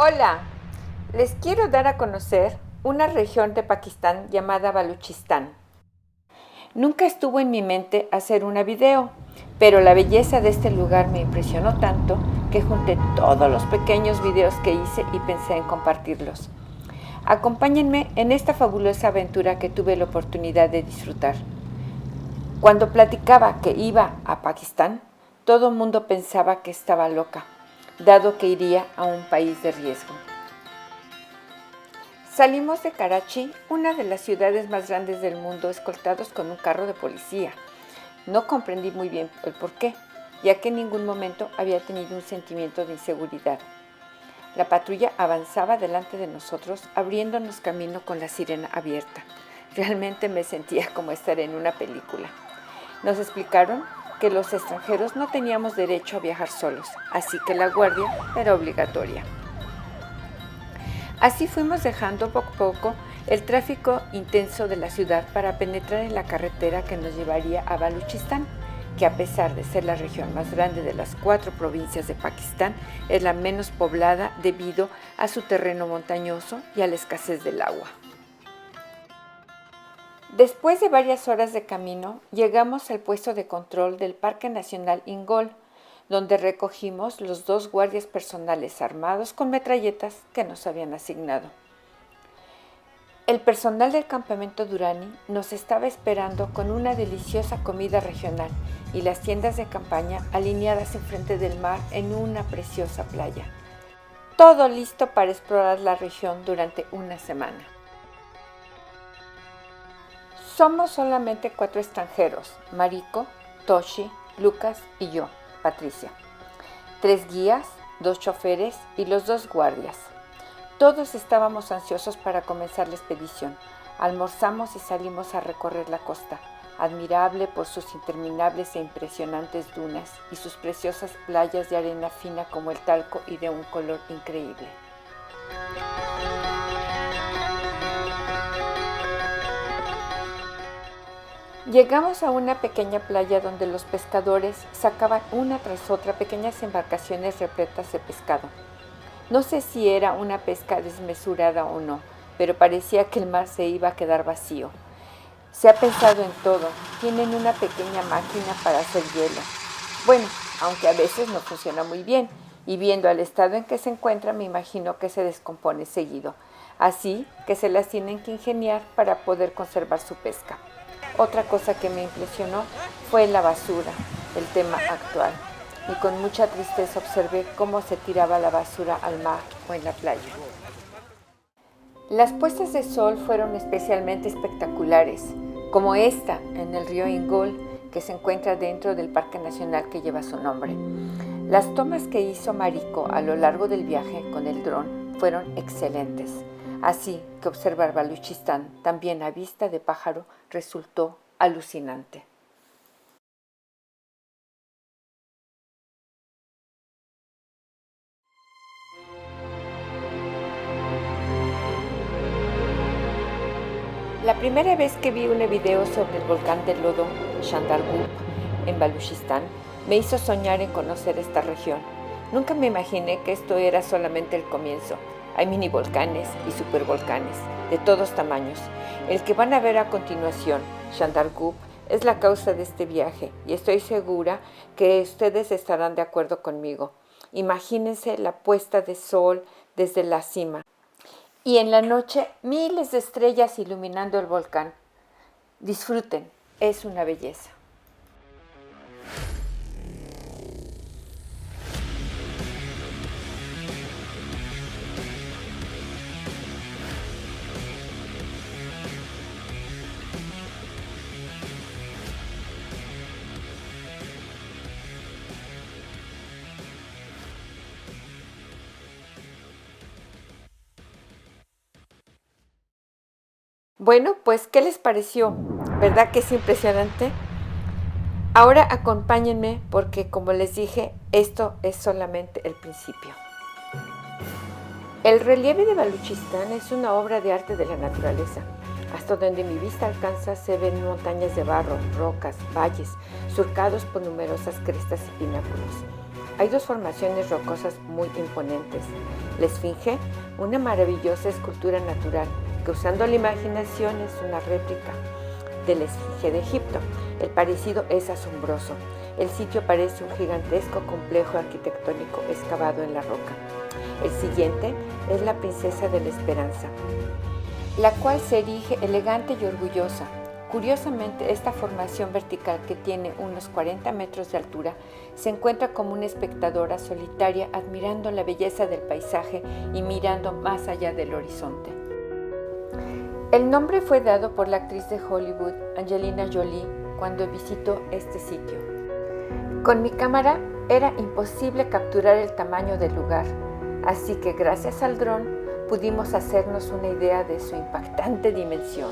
Hola, les quiero dar a conocer una región de Pakistán llamada Baluchistán. Nunca estuvo en mi mente hacer una video, pero la belleza de este lugar me impresionó tanto que junté todos los pequeños videos que hice y pensé en compartirlos. Acompáñenme en esta fabulosa aventura que tuve la oportunidad de disfrutar. Cuando platicaba que iba a Pakistán, todo el mundo pensaba que estaba loca, dado que iría a un país de riesgo. Salimos de Karachi, una de las ciudades más grandes del mundo, escoltados con un carro de policía. No comprendí muy bien el porqué, ya que en ningún momento había tenido un sentimiento de inseguridad. La patrulla avanzaba delante de nosotros, abriéndonos camino con la sirena abierta. Realmente me sentía como estar en una película. Nos explicaron que los extranjeros no teníamos derecho a viajar solos, así que la guardia era obligatoria. Así fuimos dejando poco a poco el tráfico intenso de la ciudad para penetrar en la carretera que nos llevaría a Baluchistán, que a pesar de ser la región más grande de las 4 provincias de Pakistán, es la menos poblada debido a su terreno montañoso y a la escasez del agua. Después de varias horas de camino, llegamos al puesto de control del Parque Nacional Ingol, donde recogimos los 2 guardias personales armados con metralletas que nos habían asignado. El personal del campamento Durrani nos estaba esperando con una deliciosa comida regional y las tiendas de campaña alineadas enfrente del mar en una preciosa playa. Todo listo para explorar la región durante una semana. Somos solamente 4 extranjeros, Mariko, Toshi, Lucas y yo, Patricia. 3 guías, 2 choferes y los 2 guardias. Todos estábamos ansiosos para comenzar la expedición. Almorzamos y salimos a recorrer la costa, admirable por sus interminables e impresionantes dunas y sus preciosas playas de arena fina como el talco y de un color increíble. Llegamos a una pequeña playa donde los pescadores sacaban una tras otra pequeñas embarcaciones repletas de pescado. No sé si era una pesca desmesurada o no, pero parecía que el mar se iba a quedar vacío. Se ha pensado en todo. Tienen una pequeña máquina para hacer hielo. Bueno, aunque a veces no funciona muy bien, y viendo el estado en que se encuentra, me imagino que se descompone seguido. Así que se las tienen que ingeniar para poder conservar su pesca. Otra cosa que me impresionó fue la basura, el tema actual, y con mucha tristeza observé cómo se tiraba la basura al mar o en la playa. Las puestas de sol fueron especialmente espectaculares, como esta en el río Ingol, que se encuentra dentro del parque nacional que lleva su nombre. Las tomas que hizo Mariko a lo largo del viaje con el dron fueron excelentes. Así que observar Baluchistán también a vista de pájaro resultó alucinante. La primera vez que vi un video sobre el volcán de lodo Chandargub en Baluchistán me hizo soñar en conocer esta región. Nunca me imaginé que esto era solamente el comienzo. Hay mini volcanes y supervolcanes de todos tamaños. El que van a ver a continuación, Chandargub, es la causa de este viaje y estoy segura que ustedes estarán de acuerdo conmigo. Imagínense la puesta de sol desde la cima y en la noche miles de estrellas iluminando el volcán. Disfruten, es una belleza. Bueno, pues, ¿qué les pareció? ¿Verdad que es impresionante? Ahora acompáñenme porque, como les dije, esto es solamente el principio. El relieve de Baluchistán es una obra de arte de la naturaleza. Hasta donde mi vista alcanza se ven montañas de barro, rocas, valles, surcados por numerosas crestas y pináculos. hay dos formaciones rocosas muy imponentes. La Esfinge, una maravillosa escultura natural que usando la imaginación es una réplica de la Esfinge de Egipto. El parecido es asombroso. El sitio parece un gigantesco complejo arquitectónico excavado en la roca. El siguiente es la Princesa de la Esperanza, la cual se erige elegante y orgullosa. Curiosamente, esta formación vertical, que tiene unos 40 metros de altura, se encuentra como una espectadora solitaria admirando la belleza del paisaje y mirando más allá del horizonte. El nombre fue dado por la actriz de Hollywood, Angelina Jolie, cuando visitó este sitio. Con mi cámara era imposible capturar el tamaño del lugar, así que gracias al dron pudimos hacernos una idea de su impactante dimensión.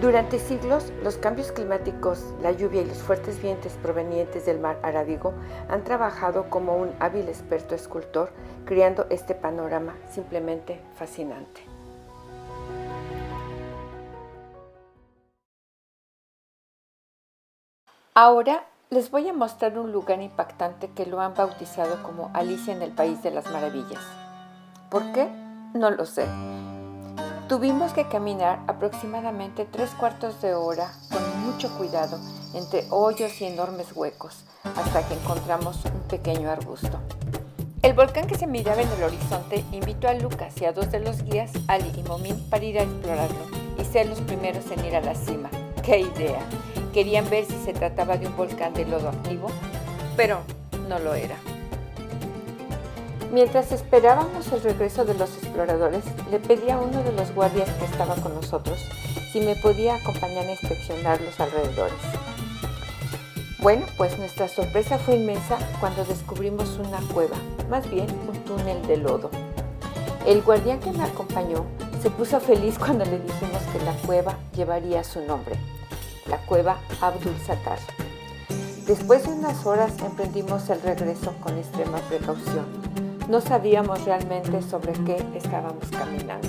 Durante siglos, los cambios climáticos, la lluvia y los fuertes vientos provenientes del mar Arábigo han trabajado como un hábil experto escultor, creando este panorama simplemente fascinante. Ahora les voy a mostrar un lugar impactante que lo han bautizado como Alicia en el País de las Maravillas. ¿Por qué? No lo sé. Tuvimos que caminar aproximadamente 3/4 de hora con mucho cuidado entre hoyos y enormes huecos hasta que encontramos un pequeño arbusto. El volcán que se miraba en el horizonte invitó a Lucas y a 2 de los guías, Ali y Momin, para ir a explorarlo y ser los primeros en ir a la cima. ¡Qué idea! Querían ver si se trataba de un volcán de lodo activo, pero no lo era. Mientras esperábamos el regreso de los exploradores, le pedí a uno de los guardias que estaba con nosotros si me podía acompañar a inspeccionar los alrededores. Bueno, pues nuestra sorpresa fue inmensa cuando descubrimos una cueva, más bien un túnel de lodo. El guardián que me acompañó se puso feliz cuando le dijimos que la cueva llevaría su nombre, la cueva Abdul Sattar. Después de unas horas emprendimos el regreso con extrema precaución. No sabíamos realmente sobre qué estábamos caminando.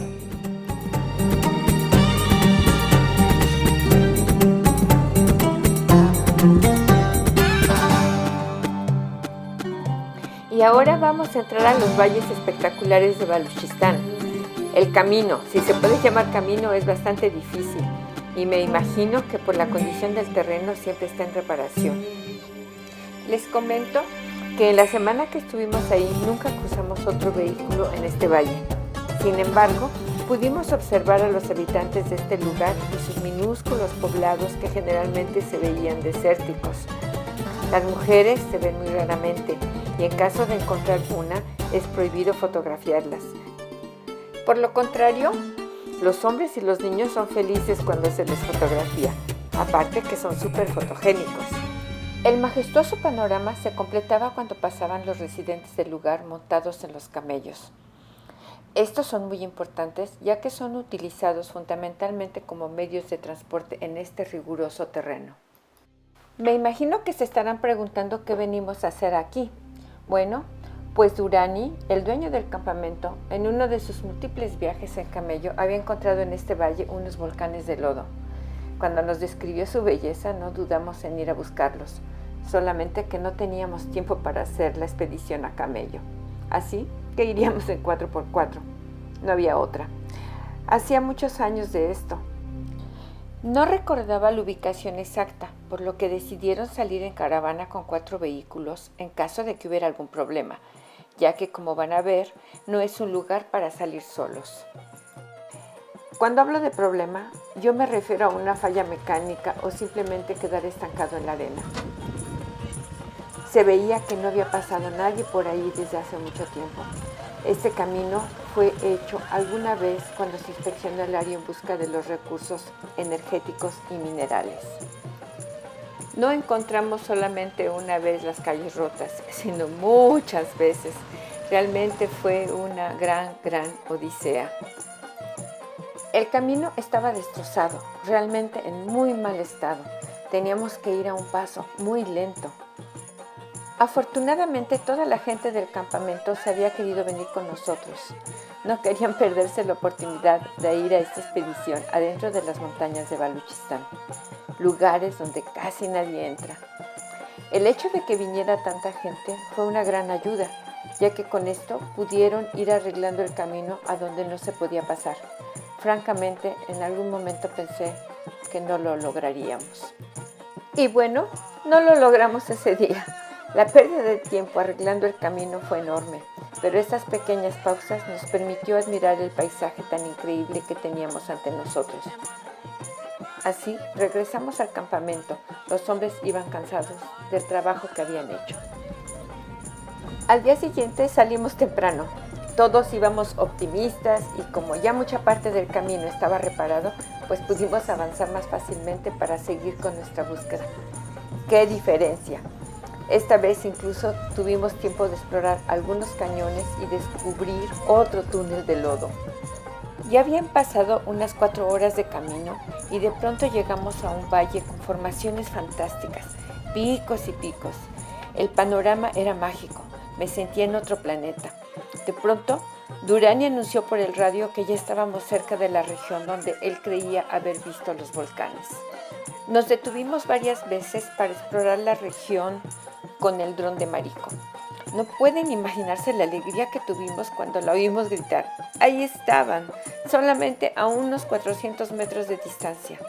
Y ahora vamos a entrar a los valles espectaculares de Baluchistán. El camino, si se puede llamar camino, es bastante difícil y me imagino que por la condición del terreno siempre está en reparación. Les comento que en la semana que estuvimos ahí nunca cruzamos otro vehículo en este valle. Sin embargo, pudimos observar a los habitantes de este lugar y sus minúsculos poblados que generalmente se veían desérticos. Las mujeres se ven muy raramente y en caso de encontrar una, es prohibido fotografiarlas. Por lo contrario, los hombres y los niños son felices cuando se les fotografía, aparte que son súper fotogénicos. El majestuoso panorama se completaba cuando pasaban los residentes del lugar montados en los camellos. Estos son muy importantes ya que son utilizados fundamentalmente como medios de transporte en este riguroso terreno. Me imagino que se estarán preguntando qué venimos a hacer aquí. Bueno, pues Durrani, el dueño del campamento, en uno de sus múltiples viajes en camello, había encontrado en este valle unos volcanes de lodo. Cuando nos describió su belleza, no dudamos en ir a buscarlos, solamente que no teníamos tiempo para hacer la expedición a camello. Así que iríamos en 4x4. No había otra. Hacía muchos años de esto. No recordaba la ubicación exacta, por lo que decidieron salir en caravana con 4 vehículos en caso de que hubiera algún problema, ya que, como van a ver, no es un lugar para salir solos. Cuando hablo de problema, yo me refiero a una falla mecánica o simplemente quedar estancado en la arena. Se veía que no había pasado nadie por ahí desde hace mucho tiempo. Este camino fue hecho alguna vez cuando se inspeccionó el área en busca de los recursos energéticos y minerales. No encontramos solamente una vez las calles rotas, sino muchas veces. Realmente fue una gran odisea. El camino estaba destrozado, realmente en muy mal estado. Teníamos que ir a un paso muy lento. Afortunadamente, toda la gente del campamento se había querido venir con nosotros. No querían perderse la oportunidad de ir a esta expedición adentro de las montañas de Baluchistán, lugares donde casi nadie entra. El hecho de que viniera tanta gente fue una gran ayuda, ya que con esto pudieron ir arreglando el camino a donde no se podía pasar. Francamente, en algún momento pensé que no lo lograríamos. Y bueno, no lo logramos ese día. La pérdida de tiempo arreglando el camino fue enorme, pero estas pequeñas pausas nos permitió admirar el paisaje tan increíble que teníamos ante nosotros. Así, regresamos al campamento. Los hombres iban cansados del trabajo que habían hecho. Al día siguiente salimos temprano. Todos íbamos optimistas y como ya mucha parte del camino estaba reparado, pues pudimos avanzar más fácilmente para seguir con nuestra búsqueda. ¡Qué diferencia! Esta vez incluso tuvimos tiempo de explorar algunos cañones y descubrir otro túnel de lodo. Ya habían pasado unas 4 horas de camino y de pronto llegamos a un valle con formaciones fantásticas, picos y picos. El panorama era mágico, me sentía en otro planeta. De pronto, Durani anunció por el radio que ya estábamos cerca de la región donde él creía haber visto los volcanes. Nos detuvimos varias veces para explorar la región con el dron de Mariko. No pueden imaginarse la alegría que tuvimos cuando la oímos gritar. Ahí estaban, solamente a unos 400 metros de distancia.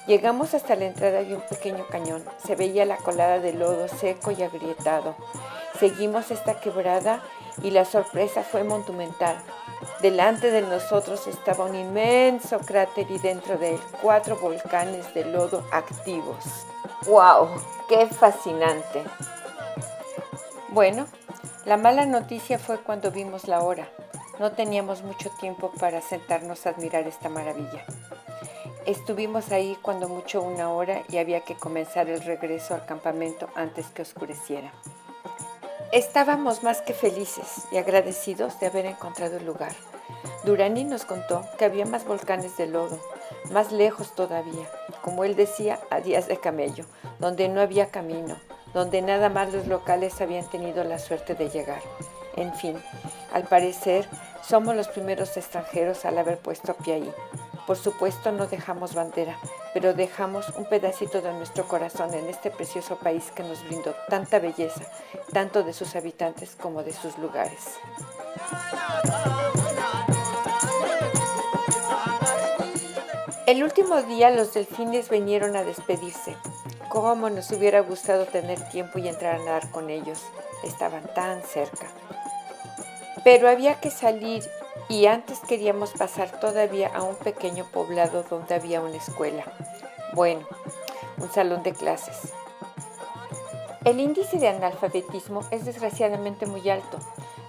Llegamos hasta la entrada de un pequeño cañón. Se veía la colada de lodo seco y agrietado. Seguimos esta quebrada y la sorpresa fue monumental. Delante de nosotros estaba un inmenso cráter y dentro de él 4 volcanes de lodo activos. ¡Wow! ¡Qué fascinante! Bueno, la mala noticia fue cuando vimos la hora. No teníamos mucho tiempo para sentarnos a admirar esta maravilla. Estuvimos ahí cuando mucho 1 hora y había que comenzar el regreso al campamento antes que oscureciera. Estábamos más que felices y agradecidos de haber encontrado el lugar. Durani nos contó que había más volcanes de lodo, más lejos todavía, como él decía, a días de camello, donde no había camino, donde nada más los locales habían tenido la suerte de llegar. En fin, al parecer, somos los primeros extranjeros al haber puesto pie ahí. Por supuesto no dejamos bandera, pero dejamos un pedacito de nuestro corazón en este precioso país que nos brindó tanta belleza, tanto de sus habitantes como de sus lugares. El último día los delfines vinieron a despedirse. Cómo nos hubiera gustado tener tiempo y entrar a nadar con ellos. Estaban tan cerca. Pero había que salir y antes queríamos pasar todavía a un pequeño poblado donde había una escuela. Bueno, un salón de clases. El índice de analfabetismo es desgraciadamente muy alto.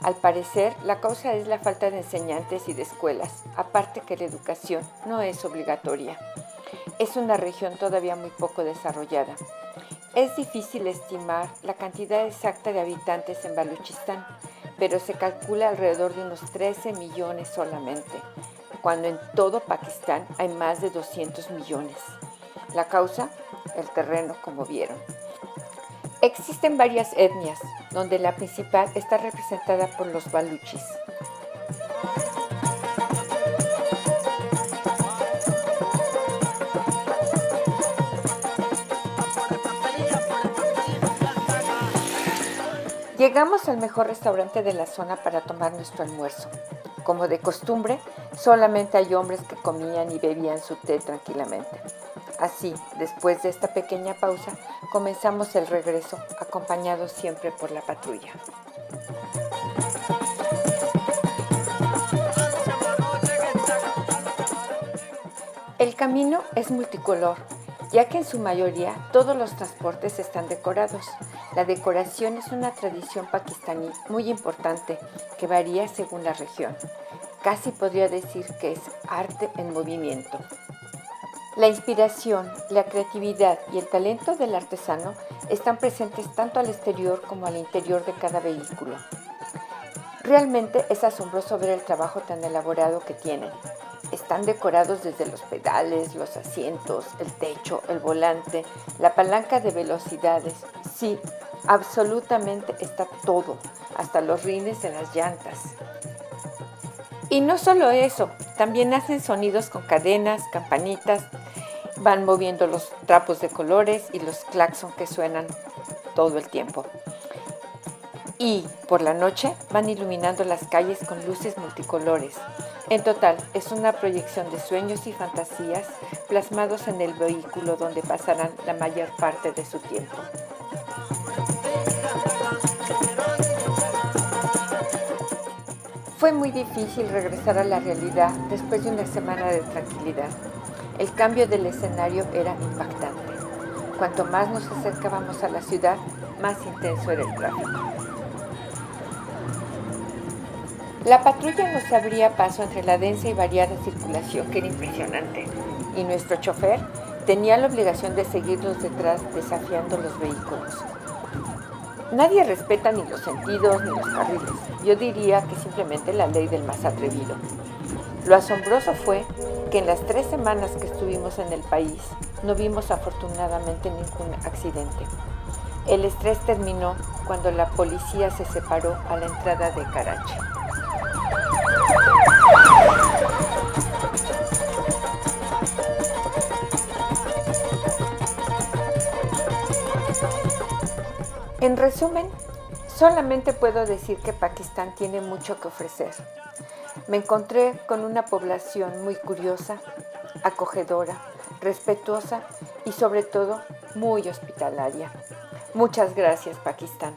Al parecer, la causa es la falta de enseñantes y de escuelas, aparte que la educación no es obligatoria. Es una región todavía muy poco desarrollada. Es difícil estimar la cantidad exacta de habitantes en Baluchistán, pero se calcula alrededor de unos 13 millones solamente, cuando en todo Pakistán hay más de 200 millones. La causa, el terreno, como vieron. Existen varias etnias, donde la principal está representada por los baluchis. Llegamos al mejor restaurante de la zona para tomar nuestro almuerzo. Como de costumbre, solamente hay hombres que comían y bebían su té tranquilamente. Así, después de esta pequeña pausa, comenzamos el regreso, acompañados siempre por la patrulla. El camino es multicolor, ya que en su mayoría todos los transportes están decorados. La decoración es una tradición pakistaní muy importante que varía según la región. Casi podría decir que es arte en movimiento. La inspiración, la creatividad y el talento del artesano están presentes tanto al exterior como al interior de cada vehículo. Realmente es asombroso ver el trabajo tan elaborado que tienen. Están decorados desde los pedales, los asientos, el techo, el volante, la palanca de velocidades. Sí, absolutamente está todo, hasta los rines de las llantas. Y no solo eso, también hacen sonidos con cadenas, campanitas, van moviendo los trapos de colores y los claxon que suenan todo el tiempo. Y por la noche van iluminando las calles con luces multicolores. En total, es una proyección de sueños y fantasías plasmados en el vehículo donde pasarán la mayor parte de su tiempo. Fue muy difícil regresar a la realidad después de una semana de tranquilidad. El cambio del escenario era impactante. Cuanto más nos acercábamos a la ciudad, más intenso era el tráfico. La patrulla nos abría paso entre la densa y variada circulación, que era impresionante, y nuestro chofer tenía la obligación de seguirnos detrás desafiando los vehículos. Nadie respeta ni los sentidos ni los carriles. Yo diría que simplemente la ley del más atrevido. Lo asombroso fue que en las 3 semanas que estuvimos en el país no vimos afortunadamente ningún accidente. El estrés terminó cuando la policía se separó a la entrada de Karachi. En resumen, solamente puedo decir que Pakistán tiene mucho que ofrecer. Me encontré con una población muy curiosa, acogedora, respetuosa y sobre todo muy hospitalaria. Muchas gracias, Pakistán.